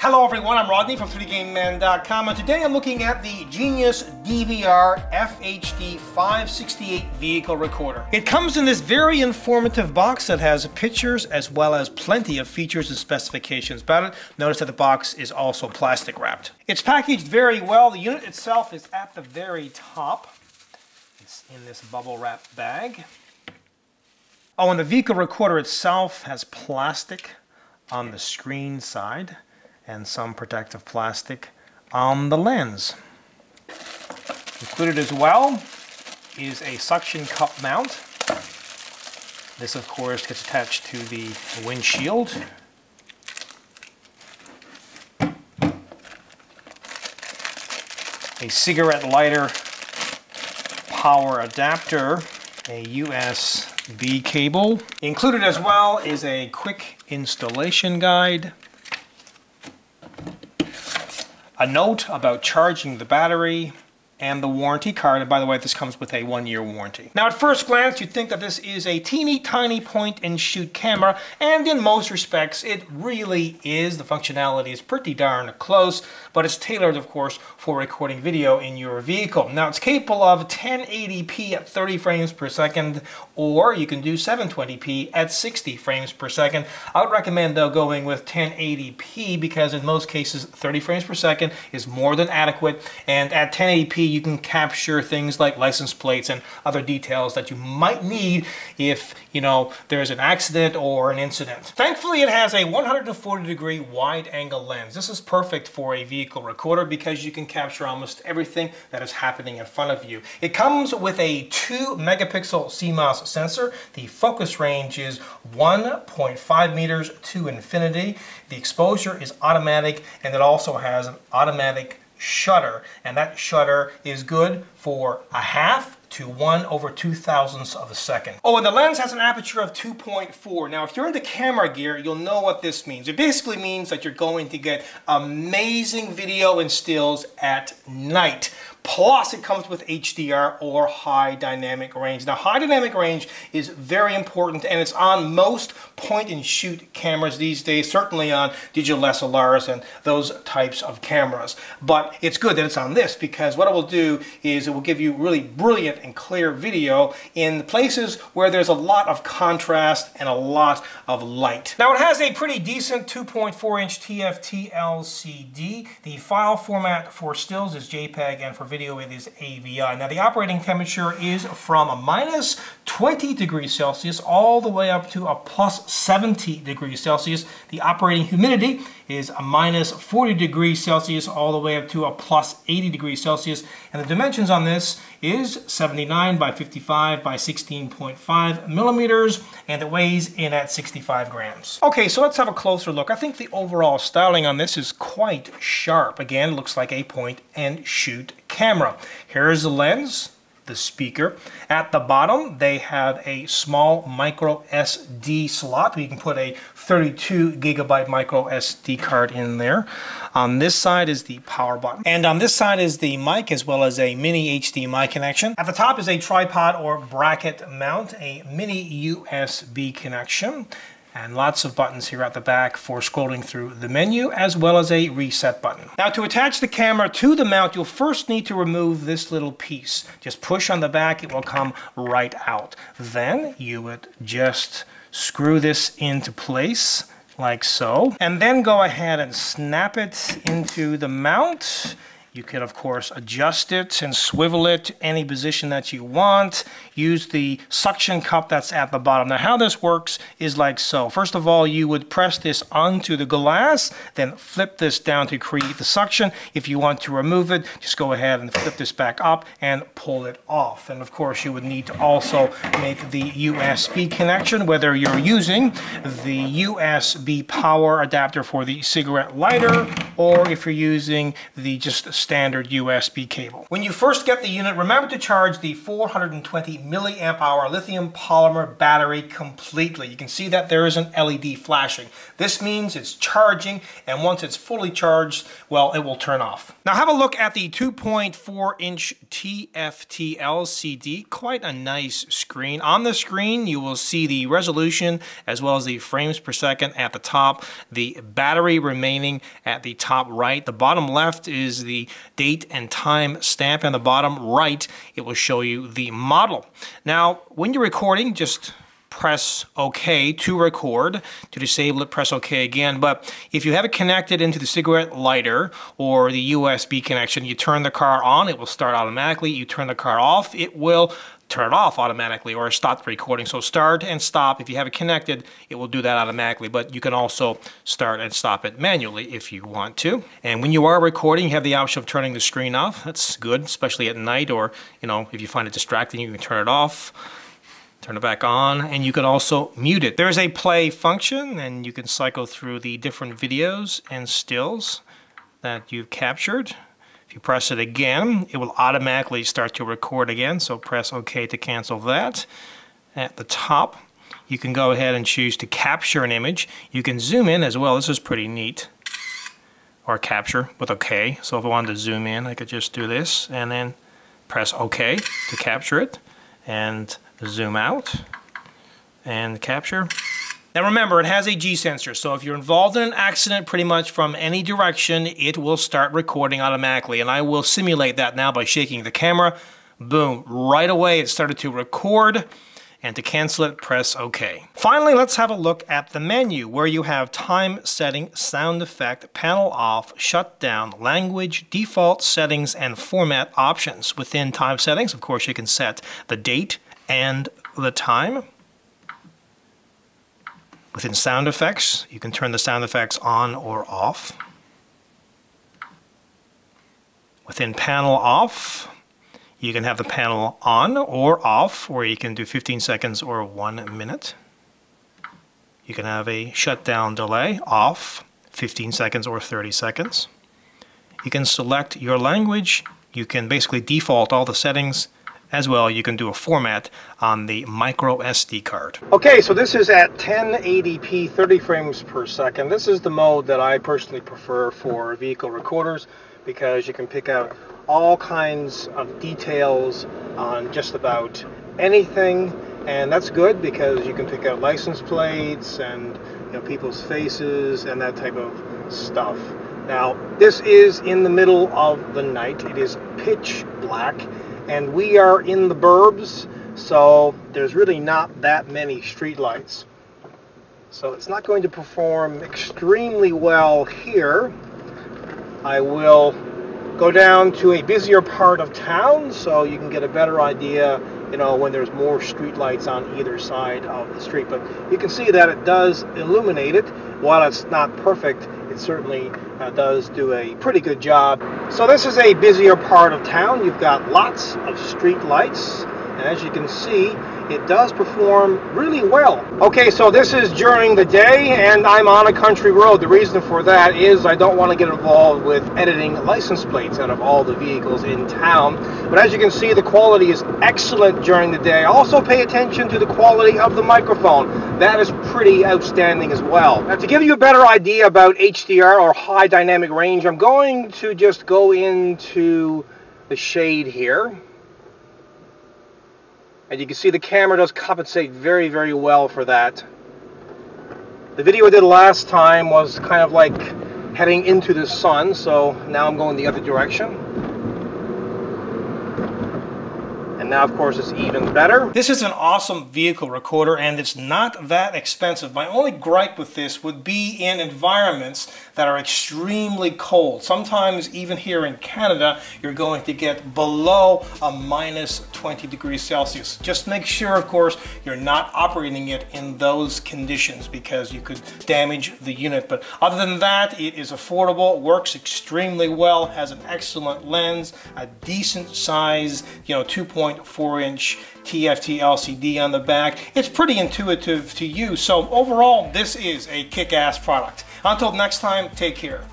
Hello everyone, I'm Rodney from 3dgameman.com, and today I'm looking at the Genius DVR-FHD568 Vehicle Recorder. It comes in this very informative box that has pictures as well as plenty of features and specifications about it. Notice that the box is also plastic wrapped. It's packaged very well. The unit itself is at the very top. It's in this bubble wrap bag. Oh, and the vehicle recorder itself has plastic on the screen side and some protective plastic on the lens. Included as well is a suction cup mount. This, of course, gets attached to the windshield. A cigarette lighter power adapter, a USB cable. Included as well is a quick installation guide, a note about charging the battery, and the warranty card. And by the way, this comes with a 1-year warranty. Now, at first glance, you'd think that this is a teeny tiny point-and-shoot camera, and in most respects, it really is. The functionality is pretty darn close, but it's tailored, of course, for recording video in your vehicle. Now, it's capable of 1080p at 30 frames per second, or you can do 720p at 60 frames per second. I would recommend, though, going with 1080p because in most cases, 30 frames per second is more than adequate, and at 1080p, you can capture things like license plates and other details that you might need if, there's an accident or an incident. Thankfully, it has a 140-degree wide-angle lens. This is perfect for a vehicle recorder because you can capture almost everything that is happening in front of you. It comes with a 2-megapixel CMOS sensor. The focus range is 1.5 meters to infinity. The exposure is automatic, and it also has an automatic shutter, and that shutter is good for 1/2 to 1/2000th of a second. Oh, and the lens has an aperture of 2.4. Now, if you're into camera gear, you'll know what this means. It basically means that you're going to get amazing video and stills at night. Plus, it comes with HDR or high dynamic range. Now, high dynamic range is very important, and it's on most point-and-shoot cameras these days, certainly on digital SLRs and those types of cameras. But it's good that it's on this because what it will do is it will give you really brilliant and clear video in places where there's a lot of contrast and a lot of light. Now, it has a pretty decent 2.4-inch TFT LCD. The file format for stills is JPEG, and for video it is AVI. Now, the operating temperature is from a minus 20 degrees Celsius all the way up to a plus 70 degrees Celsius. The operating humidity is a minus 40 degrees Celsius all the way up to a plus 80 degrees Celsius. And the dimensions on this is 79 by 55 by 16.5 millimeters, and it weighs in at 65 grams. Okay, so let's have a closer look. I think the overall styling on this is quite sharp. Again, it looks like a point-and-shoot camera. Here's the lens, the speaker. At the bottom, they have a small micro SD slot. You can put a 32 gigabyte micro SD card in there. On this side is the power button. And on this side is the mic as well as a mini HDMI connection. At the top is a tripod or bracket mount, a mini USB connection, and lots of buttons here at the back for scrolling through the menu, as well as a reset button. Now, to attach the camera to the mount, you'll first need to remove this little piece. Just push on the back, it will come right out. Then you would just screw this into place like so, and then go ahead and snap it into the mount. You can, of course, adjust it and swivel it to any position that you want. Use the suction cup that's at the bottom. Now, how this works is like so. First of all, you would press this onto the glass, then flip this down to create the suction. If you want to remove it, just go ahead and flip this back up and pull it off. And of course, you would need to also make the USB connection, whether you're using the USB power adapter for the cigarette lighter or if you're using the just standard USB cable. When you first get the unit, remember to charge the 420 milliamp hour lithium polymer battery completely. You can see that there is an LED flashing. This means it's charging, and once it's fully charged, well, it will turn off. Now have a look at the 2.4-inch TFT LCD. Quite a nice screen. On the screen, you will see the resolution as well as the frames per second at the top, the battery remaining at the top right. The bottom left is the date and time stamp, and the bottom right, it will show you the model. Now, when you're recording, just press OK to record. To disable it, press OK again. But if you have it connected into the cigarette lighter or the USB connection, you turn the car on, it will start automatically. You turn the car off, it will turn it off automatically or stop the recording. So start and stop. If you have it connected, it will do that automatically, but you can also start and stop it manually if you want to. And when you are recording, you have the option of turning the screen off. That's good, especially at night, or if you find it distracting, you can turn it off. Turn it back on, and you can also mute it. There's a play function, and you can cycle through the different videos and stills that you've captured. If you press it again, it will automatically start to record again, so press OK to cancel that. At the top, you can go ahead and choose to capture an image. You can zoom in as well. This is pretty neat. Or capture with OK. So if I wanted to zoom in, I could just do this and then press OK to capture it, and zoom out and capture. Now remember, it has a G sensor, so if you're involved in an accident pretty much from any direction, it will start recording automatically. And I will simulate that now by shaking the camera. Boom, right away it started to record. And to cancel it, press OK. Finally, let's have a look at the menu where you have time setting, sound effect, panel off, shutdown, language, default settings, and format options. Within time settings, of course, you can set the date and the time. Within sound effects, you can turn the sound effects on or off. Within panel off, you can have the panel on or off, or you can do 15 seconds or 1 minute. You can have a shutdown delay, off, 15 seconds or 30 seconds. You can select your language. You can basically default all the settings. As well, you can do a format on the micro SD card. Okay, so this is at 1080p 30 frames per second. This is the mode that I personally prefer for vehicle recorders because you can pick out all kinds of details on just about anything, and that's good because you can pick out license plates and people's faces and that type of stuff. Now, this is in the middle of the night. It is pitch black. And we are in the burbs, so there's really not that many street lights. So it's not going to perform extremely well here. I will go down to a busier part of town so you can get a better idea, when there's more street lights on either side of the street. But you can see that it does illuminate it. While it's not perfect, it certainly does do a pretty good job. So this is a busier part of town. You've got lots of street lights, and as you can see, it does perform really well. Okay, so this is during the day, and I'm on a country road. The reason for that is I don't want to get involved with editing license plates out of all the vehicles in town. But as you can see, the quality is excellent during the day. Also pay attention to the quality of the microphone. That is pretty outstanding as well. Now, to give you a better idea about HDR, or high dynamic range, I'm going to just go into the shade here. And you can see the camera does compensate very, very well for that. The video I did last time was kind of like heading into the sun, so now I'm going the other direction. And now, of course, it's even better. This is an awesome vehicle recorder, and it's not that expensive. My only gripe with this would be in environments that are extremely cold. Sometimes, even here in Canada, you're going to get below a minus 20 degrees Celsius. Just make sure, of course, you're not operating it in those conditions because you could damage the unit. But other than that, it is affordable, works extremely well, has an excellent lens, a decent size, 2.4-inch TFT LCD on the back. It's pretty intuitive to use. So overall, this is a kick-ass product. Until next time, take care.